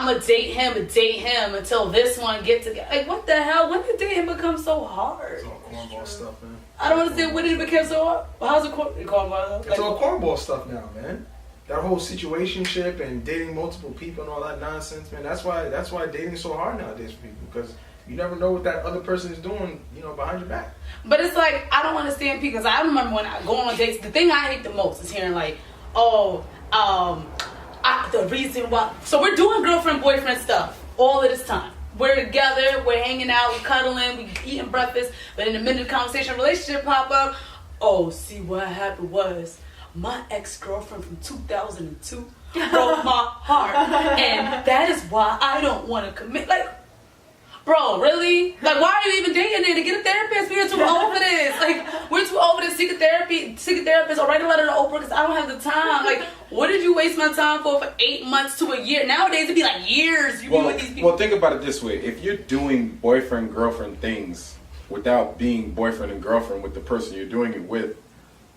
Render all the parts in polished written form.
I'm gonna date him until this one gets together. Like, what the hell? When did dating become so hard? It's all cornball stuff, man. I don't understand when did it become so hard. Well, how's it cornball? It's all cornball stuff now, man. That whole situationship and dating multiple people and all that nonsense, man. That's why dating is so hard nowadays for people, because you never know what that other person is doing, behind your back. But it's like, I don't understand people, because I remember when I go on dates, the thing I hate the most is hearing like, the reason why. So we're doing girlfriend, boyfriend stuff all of this time. We're together, we're hanging out, we're cuddling, we're eating breakfast, but in the middle of the conversation, relationship pop up. Oh, see, what happened was my ex-girlfriend from 2002 broke my heart, and that is why I don't want to commit. Like, bro, really? Like, why are you even dating it? To get a therapist? We're too old for this. Like, we're too old for this. Seek a therapist, or write a letter to Oprah, because I don't have the time. Like, what did you waste my time for 8 months to a year? Nowadays, it'd be like years you be with these people. Well, think about it this way. If you're doing boyfriend, girlfriend things without being boyfriend and girlfriend with the person you're doing it with,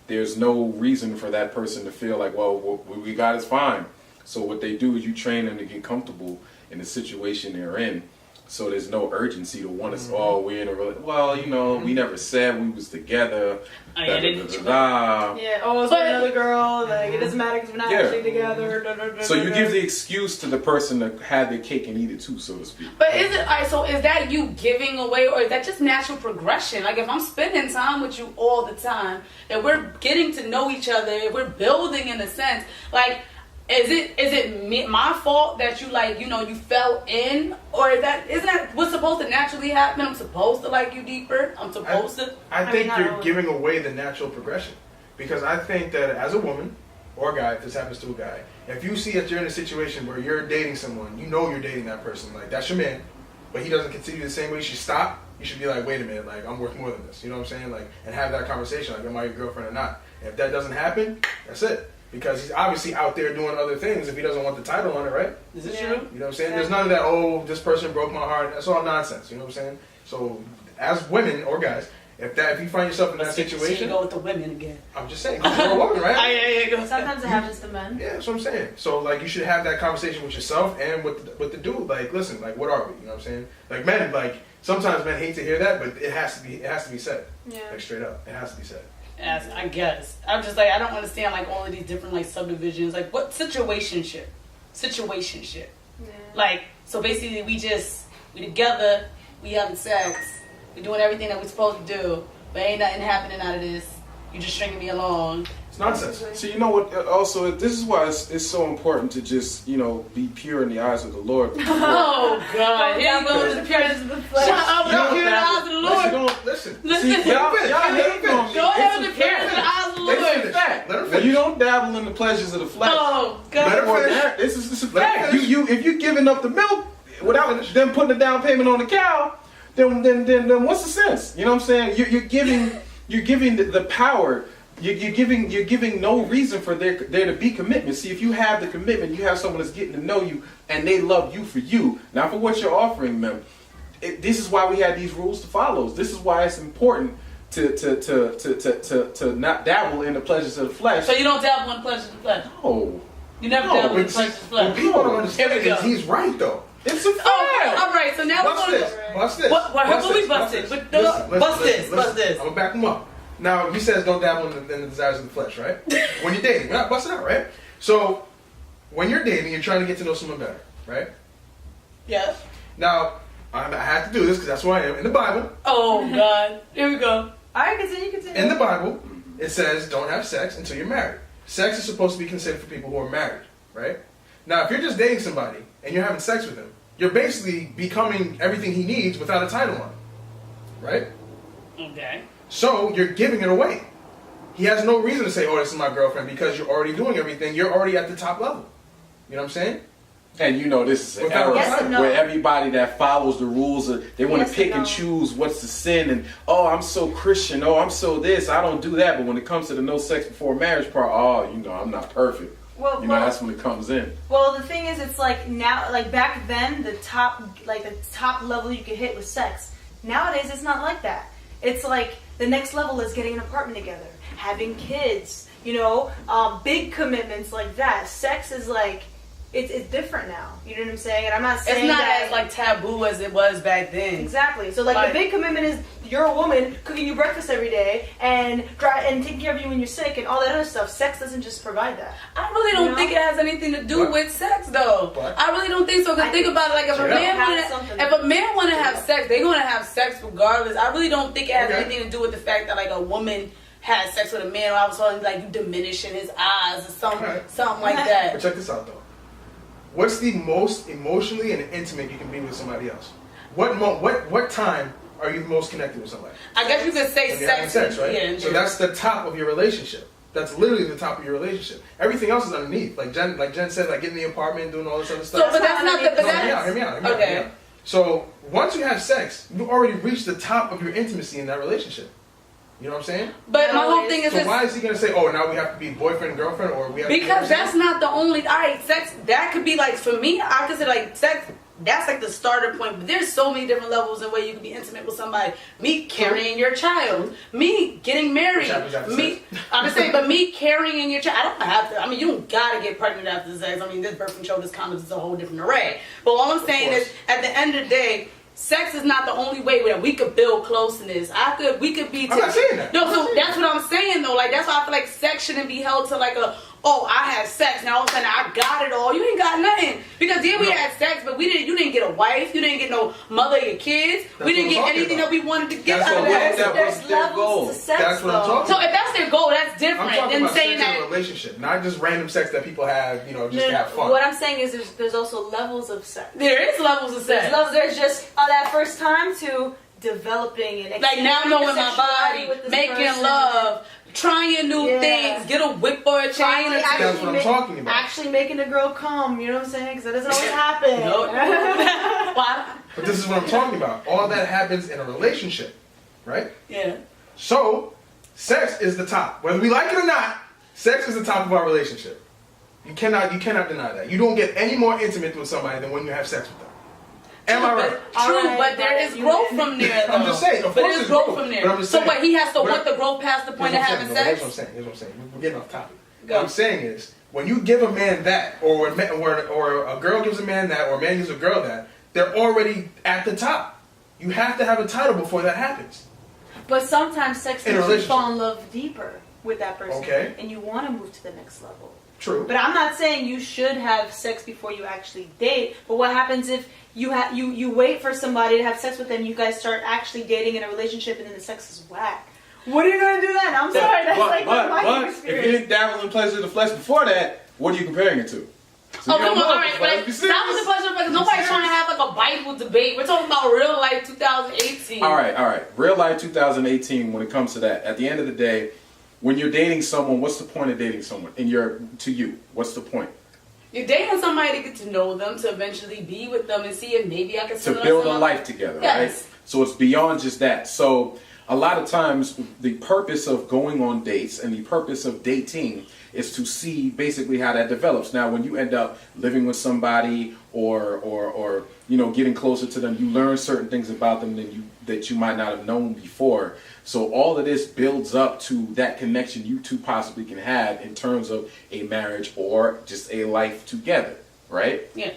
there's no reason for that person to feel like, well, what we got is fine. So what they do is you train them to get comfortable in the situation they're in. So there's no urgency to want us. Oh, we're in a relationship. Well, we never said we was together. Yeah, it's another girl. Like, it doesn't matter because we're not actually together. So you give the excuse to the person to have their cake and eat it too, so to speak. But is that you giving away, or is that just natural progression? Like, if I'm spending time with you all the time, that we're getting to know each other, if we're building in a sense, like, is it my fault that you you fell in, or isn't that what's supposed to naturally happen? I'm supposed to like you deeper. I'm supposed to. I think you're giving away the natural progression, because I think that as a woman or a guy, if this happens to a guy, if you see that you're in a situation where you're dating someone, you're dating that person, like that's your man, but he doesn't continue the same way, you should stop. You should be like, wait a minute, like I'm worth more than this. You know what I'm saying? Like, and have that conversation, like, am I your girlfriend or not? And if that doesn't happen, that's it. Because he's obviously out there doing other things if he doesn't want the title on it, right? Is it true? You know what I'm saying? There's none of that, this person broke my heart. That's all nonsense. You know what I'm saying? So, as women or guys, if you find yourself in that situation... go with the women again. I'm just saying, because you're a woman, right? Sometimes it happens to men. Yeah, that's what I'm saying. So, like, you should have that conversation with yourself and with the dude. Like, listen, like, what are we? You know what I'm saying? Like, men, like, sometimes men hate to hear that, but it has to be said. Yeah. Like, straight up. It has to be said. As I guess. I'm just like, I don't understand like all of these different like subdivisions. Like, what situationship? Yeah. Like, so basically we together, we having sex, we doing everything that we're supposed to do, but ain't nothing happening out of this. You just stringing me along. It's nonsense. So you know what? Also, this is why it's so important to just be pure in the eyes of the Lord. Oh God! Here you go to the purest of the flesh. Shut up! Don't pure in the eyes of the Lord. Listen. See, y'all hate on me. Go ahead with the purest in the eyes of the Lord. Let her finish. You don't dabble in the pleasures of the flesh. Oh God! Let her finish. This is a fact. If you're giving up the milk without them putting a down payment on the cow, then what's the sense? You know what I'm saying? You're giving the power. You're giving no reason for there to be commitment. See, if you have the commitment, you have someone that's getting to know you, and they love you for you, not for what you're offering them. This is why we have these rules to follow. This is why it's important to not dabble in the pleasures of the flesh. So you don't dabble in the pleasures of the flesh? No. You never dabble in the pleasures of the flesh? People don't understand it. He's right though. It's a fact. All right. So now Bust this. Bust this. Bust this. I'm gonna back him up. Now, he says don't dabble in the desires of the flesh, right? When you're dating, we're not busting out, right? So, when you're dating, you're trying to get to know someone better, right? Yeah. Now, I have to do this because that's who I am. In the Bible. Oh, God. Here we go. All right, continue. In the Bible, it says don't have sex until you're married. Sex is supposed to be considered for people who are married, right? Now, if you're just dating somebody and you're having sex with him, you're basically becoming everything he needs without a title on it, right? Okay. So, you're giving it away. He has no reason to say, oh, this is my girlfriend, because you're already doing everything. You're already at the top level. You know what I'm saying? And this is an era where everybody that follows the rules, they want to pick and choose what's the sin. And, oh, I'm so Christian. Oh, I'm so this. I don't do that. But when it comes to the no sex before marriage part, I'm not perfect. Well, that's when it comes in. Well, the thing is, it's like now, like back then, the top level you could hit was sex. Nowadays, it's not like that. It's like the next level is getting an apartment together, having kids, big commitments like that. Sex is like it's different now. You know what I'm saying? And I'm not saying It's not that as like taboo as it was back then. exactly. So like the big commitment is you're a woman cooking you breakfast every day and taking care of you when you're sick and all that other stuff. Sex doesn't just provide that. I really don't think it has anything to do with sex, though. What? I really don't think so. Because think about it, like if a man want to have sex, they're gonna have sex regardless. I really don't think it has anything to do with the fact that like a woman has sex with a man, or I was talking like you diminishing his eyes or something like that. But check this out though. What's the most emotionally and intimate you can be with somebody else? What time are you most connected with somebody? I guess you could say When you're having sex, right? Yeah, so that's the top of your relationship. That's literally the top of your relationship. Everything else is underneath. Like Jen said, like getting in the apartment, doing all this other stuff. So, but that's not the. But Hear me out. Okay. So once you have sex, you've already reached the top of your intimacy in that relationship. You know what I'm saying? But my whole thing is so why is he gonna say, "Oh, now we have to be boyfriend and girlfriend," or we have because that's not the only. All right, sex that could be like for me. I consider like sex. That's like the starter point. But there's so many different levels in where you can be intimate with somebody. Me carrying your child. Me getting married. Me. I'm just saying, but me carrying your child. I don't have to. I mean, you don't gotta get pregnant after sex. I mean, this birth control, this condoms is a whole different array. But all I'm saying is, at the end of the day, sex is not the only way that we could build closeness. We could be. I'm not saying that. No, so that's what I'm saying though. Like that's why I feel like sex shouldn't be held to like I had sex, now all of a sudden I got it all. You ain't got nothing. Because we had sex, but you didn't get a wife, you didn't get no mother of your kids. We didn't get anything that we wanted to get out of that. There's levels to sex. That's what I'm talking about. So if that's their goal, that's different than saying that. In a relationship, not just random sex that people have, just to have fun. What I'm saying is there's also levels of sex. There is levels of sex. There's just that first time to developing and like now knowing my body, making love, trying new things, get a whip or a chain. That's what I'm talking about. Actually making a girl come, you know what I'm saying? Because that doesn't always happen. But this is what I'm talking about. All that happens in a relationship, right? Yeah. So, sex is the top. Whether we like it or not, sex is the top of our relationship. You cannot deny that. You don't get any more intimate with somebody than when you have sex with them. Am I right? True, but there is growth from there, though. I'm just saying. Of course there's growth from there. So what, he has to want the growth past the point of having sex? Here's what I'm saying. We're getting off topic. What I'm saying is, when you give a man that, or a girl gives a man that, or a man gives a girl that, they're already at the top. You have to have a title before that happens. But sometimes sex makes you fall in love deeper with that person. Okay. And you want to move to the next level. True. But I'm not saying you should have sex before you actually date. But what happens if you wait for somebody to have sex with them, you guys start actually dating in a relationship, and then the sex is whack? What are you gonna do then? I'm sorry, that's my experience. If you didn't dabble in pleasure of the flesh before that, what are you comparing it to? So come on, all right, but that was the pleasure because nobody's trying to have like a Bible debate. We're talking about real life 2018. All right. Real life 2018. When it comes to that, at the end of the day, when you're dating someone, what's the point of dating someone? To you, what's the point? You're dating somebody to get to know them, to eventually be with them and see if maybe I can to build a life together, right? So it's beyond just that. So a lot of times the purpose of going on dates and the purpose of dating is to see basically how that develops. Now, when you end up living with somebody or getting closer to them, you learn certain things about them that you might not have known before. So all of this builds up to that connection you two possibly can have in terms of a marriage or just a life together, right? Yeah.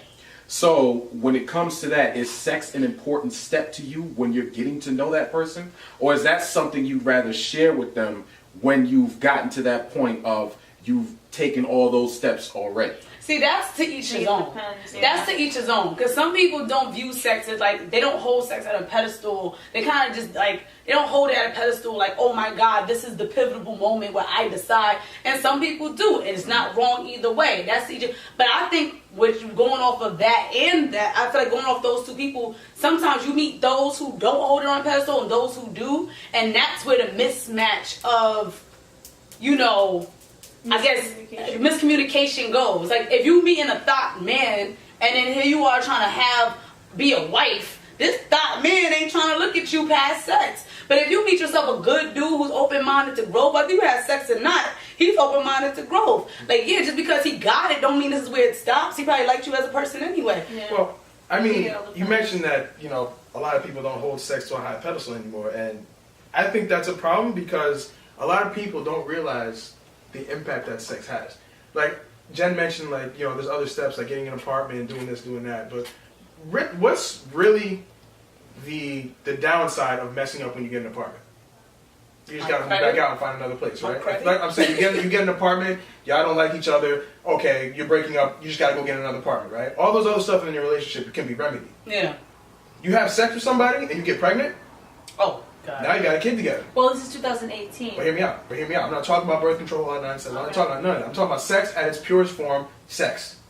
So when it comes to that, is sex an important step to you when you're getting to know that person? Or is that something you'd rather share with them when you've gotten to that point of you've taken all those steps already? See, that's to each his own. That's to each his own. Because some people don't view sex as like, they don't hold sex at a pedestal. They kind of just like, they don't hold it at a pedestal like, oh my God, this is the pivotal moment where I decide. And some people do. And it's not wrong either way. That's each. But I think with going off of that and that, I feel like going off those two people, sometimes you meet those who don't hold it on a pedestal and those who do. And that's where the mismatch of, I guess miscommunication goes. Like if you meet in a thought man and then here you are trying to be a wife, this thought man ain't trying to look at you past sex. But if you meet yourself a good dude who's open-minded to growth, whether you have sex or not, he's open-minded to growth. Like just because he got it don't mean this is where it stops. He probably liked you as a person anyway. Yeah. Well, I mean, you mentioned that, a lot of people don't hold sex to a high pedestal anymore. And I think that's a problem because a lot of people don't realize the impact that sex has. Like, Jen mentioned like there's other steps like getting an apartment, doing this, doing that. But what's really the downside of messing up when you get an apartment? You just gotta move back out and find another place, right? Like I'm saying, you get an apartment, y'all don't like each other. Okay, you're breaking up. You just gotta go get another apartment, right? All those other stuff in your relationship can be remedied. Yeah. You have sex with somebody and you get pregnant. Oh God. Now you got a kid together. Well, this is 2018. But hear me out. I'm not talking about birth control, all that nonsense. I'm not talking about none of that. I'm talking about sex at its purest form, sex.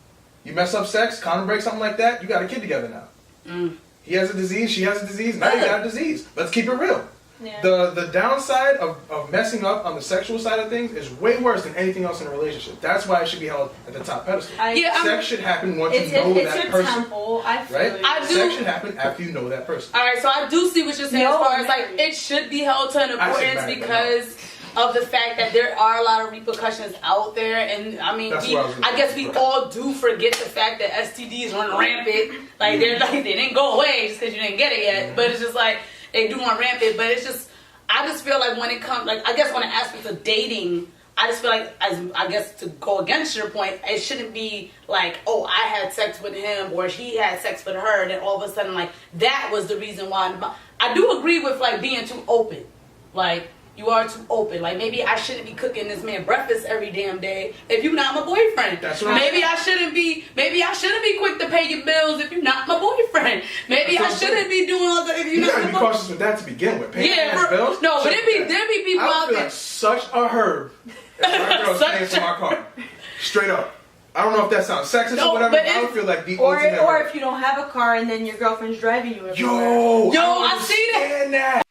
You mess up sex, condom break, something like that, you got a kid together now. Mm. He has a disease, she has a disease, now you got a disease. Let's keep it real. Yeah. The downside of messing up on the sexual side of things is way worse than anything else in a relationship. That's why it should be held at the top pedestal. Sex should happen once you know that person. Temple. I feel right? I do. Sex should happen after you know that person. All right, so I do see what you're saying as far as like it should be held to an importance because of the fact that there are a lot of repercussions out there, and I mean, I guess we all do forget the fact that STDs run rampant. Like they didn't go away just because you didn't get it yet, but it's just like they do run rampant. But it's just, I just feel like when it comes, like I guess when it aspects of dating, I just feel like, as I guess to go against your point, it shouldn't be like, oh, I had sex with him or he had sex with her, and then all of a sudden like that was the reason why. I do agree with like being too open, like. You are too open. Like maybe I shouldn't be cooking this man breakfast every damn day if you're not my boyfriend. That's right. Maybe I shouldn't be quick to pay your bills if you're not my boyfriend. Maybe I shouldn't be doing all that if you're not my boyfriend. You gotta be cautious with that to begin with. Paying bills. No, but there be people out there. I feel like such a herb if my girl's paying for my car. Straight up. I don't know if that sounds sexist or whatever, but I don't feel like the ultimate. Or if you don't have a car and then your girlfriend's driving you everywhere. Yo, I see that.